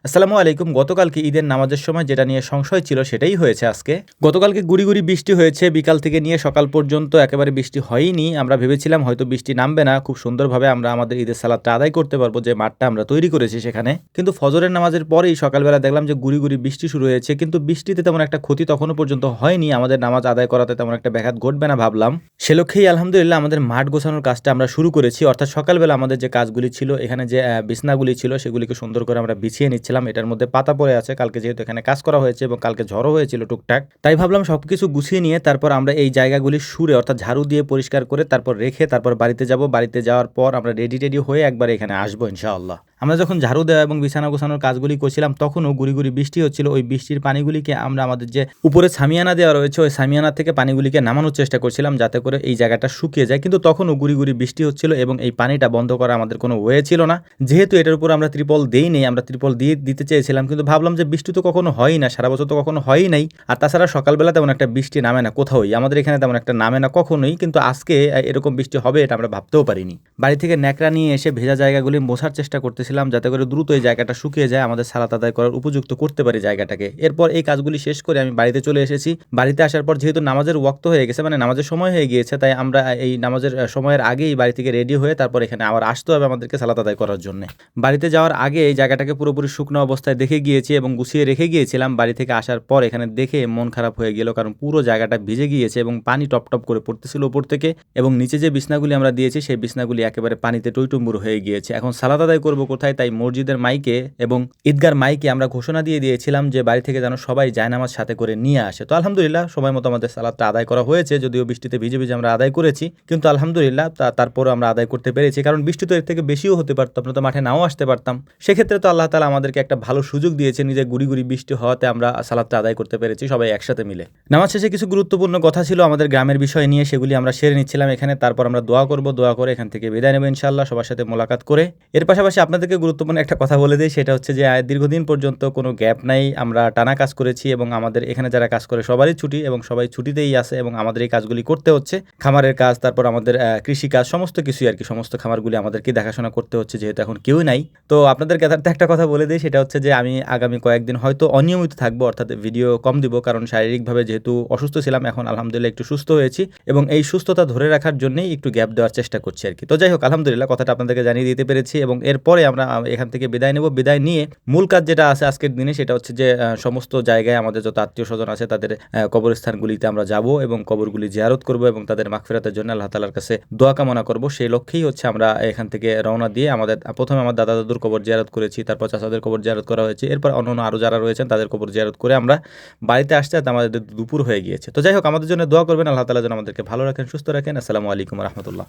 আসসালামু আলাইকুম। গতকালকে ঈদের নামাজের সময় যেটা নিয়ে সংশয় ছিল সেটাই হয়েছে আজকে। গতকালকে গুড়ি, গুড়ি বৃষ্টি হয়েছে বিকাল থেকে নিয়ে সকাল পর্যন্ত একেবারে বৃষ্টি হয়ইনি। আমরা ভেবেছিলাম হয়তো বৃষ্টি নামবে না। খুব সুন্দরভাবে আমরা আমাদের ঈদের সালাতটা আদায় করতে পারবো যে মাঠটা আমরা তৈরি করেছি সেখানে। কিন্তু ফজরের নামাজের পরেই সকালবেলা দেখলাম যে গুড়ি, গুড়ি বৃষ্টি শুরু হয়েছে। কিন্তু বৃষ্টিতে তেমন একটা ক্ষতি তখনও পর্যন্ত হয়নি। আমাদের নামাজ আদায় করাতে তেমন একটা ব্যাঘাত ঘটবে না ভাবলাম। সে লক্ষ্যেই আলহামদুলিল্লাহ আমাদের মাঠ গোছানোর কাজটা আমরা শুরু করেছি। অর্থাৎ সকালবেলা আমাদের যে কাজগুলি ছিল এখানে যে বিছনাগুলি ছিল সেগুলিকে সুন্দর করে আমরা বিছিয়ে নিচ্ছিলাম। এটার মধ্যে পাতা পড়ে আছে। কালকে যেহেতু এখানে কাজ করা হয়েছে এবং কালকে ঝড়ও হয়েছিল টুকটাক। তাই ভাবলাম সবকিছু গুছিয়ে নিয়ে তারপর আমরা এই জায়গাগুলি সুরে অর্থাৎ ঝাড়ু দিয়ে পরিষ্কার করে তারপর রেখে তারপর বাড়িতে যাব। বাড়িতে যাওয়ার পর আমরা রেডি হয়ে একবার এখানে আসবো ইনশাআল্লাহ। আমরা যখন ঝাড়ু দেওয়া এবং বিছানা গোছানোর কাজগুলি করছিলাম তখনও গুড়ি, গুড়ি বৃষ্টি হচ্ছিল। ওই বৃষ্টির পানিগুলিকে আমরা আমাদের যে উপরে সামিয়ানা দেওয়া রয়েছে ওই সামিয়ানা থেকে পানিগুলিকে নামানোর চেষ্টা করছিলাম যাতে করে এই জায়গাটা শুকিয়ে যায়। কিন্তু তখনও গুড়ি, গুড়ি বৃষ্টি হচ্ছিল এবং এই পানিটা বন্ধ করা আমাদের কোনো ওয়ে ছিল না। যেহেতু এটার উপর আমরা ত্রিপল দেইনি, আমরা ত্রিপল দিয়ে দিতে চেয়েছিলাম কিন্তু ভাবলাম যে বৃষ্টি তো কখনো হয়ই না, সারা বছর তো কখনো হয়ই নাই। আর তাছাড়া সকালবেলা তেমন একটা বৃষ্টি নামে না কোথাওই, আমাদের এখানে তেমন একটা নামে না কখনোই। কিন্তু আজকে এরকম বৃষ্টি হবে এটা আমরা ভাবতেও পারিনি। বাড়ি থেকে ন্যাকড়া নিয়ে এসে ভেজা জায়গাগুলি মোছার চেষ্টা করতেছিলাম যাতে করে দ্রুত এই জায়গাটা শুকিয়ে যায়, আমাদের সালাত আদায় করার উপযুক্ত করতে পারি জায়গাটাকে। এরপর এই কাজগুলি শেষ করে আমি বাড়িতে চলে এসেছি। বাড়িতে আসার পর যেহেতু নামাজের ওয়াক্ত হয়ে গেছে, মানে নামাজের সময় হয়ে গিয়েছে, তাই আমরা এই নামাজের সময়ের আগেই বাড়ি থেকে রেডি হয়ে তারপর এখানে আবার আসতে হবে আমাদেরকে সালাত আদায় করার জন্য। বাড়িতে যাওয়ার আগে এই জায়গাটাকে পুরোপুরি শুকনো অবস্থায় দেখে গিয়েছি এবং গুছিয়ে রেখে গিয়েছিলাম। বাড়ি থেকে আসার পর এখানে দেখে মন খারাপ হয়ে গেল, কারণ পুরো জায়গাটা ভিজে গিয়েছে এবং পানি টপ টপ করে পড়তেছিল উপর থেকে। এবং নিচে যে বিছনাগুলি আমরা দিয়েছি সেই বিছনাগুলি একেবারে পানিতে টইটুম্বুর হয়ে গিয়েছে। এখন সালাত আদায় করবো কোথায়, তাই মসজিদের মাইকে এবং ঈদগার মাইকে আমরা ঘোষণা দিয়ে দিয়েছিলাম যে বাড়ি থেকে যেন সবাই জায়নামাজ সাথে করে নিয়ে আসে। তো আলহামদুলিল্লাহ সময় মতো আমাদের সালাতটা আদায় করা হয়েছে, যদিও বৃষ্টিতে ভিজে ভিজে আমরা আদায় করেছি, কিন্তু আলহামদুলিল্লাহ তারপরও আমরা আদায় করতে পেরেছি। কারণ বৃষ্টি তো এর থেকে বেশিও হতে পারতো, আমরা তো মাঠে নাও আসতে পারতাম। সেক্ষেত্রে তো আল্লাহ তাআলা আমাদেরকে একটা ভালো সুযোগ দিয়েছে, নিজে গুড়ি গুড়ি বৃষ্টি হওয়াতে আমরা সালাতটা আদায় করতে পেরেছি সবাই একসাথে মিলে। নামাজ শেষে কিছু গুরুত্বপূর্ণ কথা ছিল আমাদের গ্রামের বিষয় নিয়ে, সেগুলি আমরা সেরে নিচ্ছিলাম এখানে। তারপর আমরা দোয়া করব, দোয়া করে এখান থেকে বিদায় নেব ইনশাআল্লাহ সবার সাথে মোলাকাত করে। এর পাশাপাশি আপনাদেরকে গুরুত্বপূর্ণ একটা কথা বলে দিই, সেটা হচ্ছে যে দীর্ঘদিন পর্যন্ত কোনো গ্যাপ নাই, আমরা টানা কাজ করেছি এবং আমাদের এখানে যারা কাজ করে সবারই ছুটি এবং সবাই ছুটিতেই আছে এবং আমাদের এই কাজগুলি করতে হচ্ছে। খামারের কাজ, তারপর আমাদের কৃষি কাজ, সমস্ত কিছুই আর কি, সমস্ত খামারগুলি আমাদেরকে দেখাশোনা করতে হচ্ছে যেহেতু এখন কেউই নাই। তো আপনাদের কাছে একটা কথা বলে দিই, সেটা হচ্ছে যে আমি আগামী কয়েকদিন হয়তো অনিয়মিত থাকবো, অর্থাৎ ভিডিও কম দিব, কারণ শারীরিকভাবে যেহেতু অসুস্থ ছিলাম, এখন আলহামদুলিল্লাহ একটু সুস্থ হয়েছি এবং এই সুস্থতা ধরে রাখার জন্যই একটু গ্যাপ দেওয়ার চেষ্টা করছি আর কি। তো যাই হোক আলহামদুলিল্লাহ কথাটা আপনাদেরকে জানিয়ে দিতে পেরেছি এবং এরপরে আমরা এখান থেকে বিদায় নেব। বিদায় নিয়ে মূল কাজ যেটা আছে আজকের দিনে সেটা হচ্ছে যে সমস্ত জায়গায় আমাদের যত আত্মীয় স্বজন আছে তাদের কবরস্থানগুলিতে আমরা যাব এবং কবরগুলি জিয়ারত করব এবং তাদের মাগফিরাতের জন্য আল্লাহ তাআলার কাছে দোয়া কামনা করব। সেই লক্ষ্যেই হচ্ছে আমরা এখান থেকে রওনা দিয়ে প্রথমে আমার দাদা দাদুর কবর জিয়ারত করেছি, তারপর চাচাদের কবর জিয়ারত করা হয়েছে, এরপর অন্য আরও যারা রয়েছেন তাদের কবর জিয়ারত করে আমরা বাড়িতে আসতে আমাদের দুপুর হয়ে গিয়েছে। তো যাই হোক আমাদের জন্য দোয়া করবেন, আল্লাহ তাআলা যেন আমাদেরকে ভালো রাখেন, সুস্থ রাখেন। আসসালামু আলাইকুম ওয়া রাহমাতুল্লাহ।